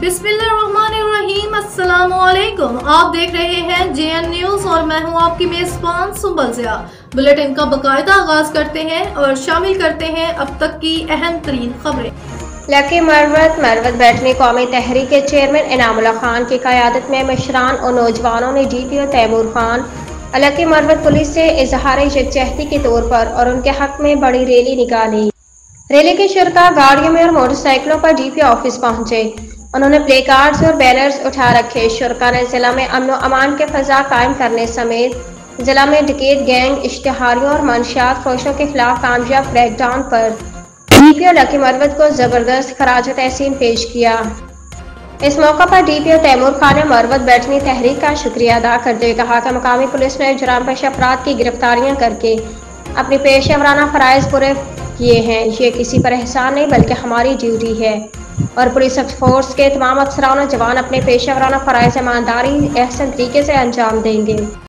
बिस्मिल्लाहिर्रहमानिर्रहीम, अस्सलामुअलैकुम। आप देख रहे हैं JN न्यूज़ और मैं हूं आपकी मेज़बान सुंबल ज़िया। बुलेटिन का बाकायदा आगाज करते हैं और शामिल करते हैं अब तक की अहम तरीन खबरें। लकी मरवत बैठनी कौमी तहरीक के चेयरमैन इनामुल्लाह खान की क़यादत में मशरान और नौजवानों ने DPO तैमूर खान लकी मरवत पुलिस से इजहार यकजहती के तौर पर और उनके हक में बड़ी रैली निकाली। रैली के शुरका गाड़ियों में और मोटरसाइकिलों पर DPO ऑफिस पहुंचे। उन्होंने प्ले कार्ड्स और बैनर्स उठा रखे। शुरका ने जिला में अमन व अमान के फजा कायम करने समेत जिला में डकैत गैंग, इश्तिहारियों और मंशियात फरोशों के खिलाफ कामयाब क्रैकडाउन पर DPO लकी मरवत को जबरदस्त खराज तहसीन पेश किया। इस मौका पर DPO तैमूर खान ने मरवत बैठनी तहरीक का शुक्रिया अदा करते हुए कहा कि मकामी पुलिस ने जुराम पेशा अफराद की गिरफ्तारियां करके अपनी पेशा वराना फराइज पूरे किए हैं। ये किसी पर एहसान नहीं बल्कि हमारी ड्यूटी है और पुलिस फोर्स के तमाम अफसरान और जवान अपने पेशा वराना फराइज ईमानदारी एहसन तरीके से अंजाम देंगे।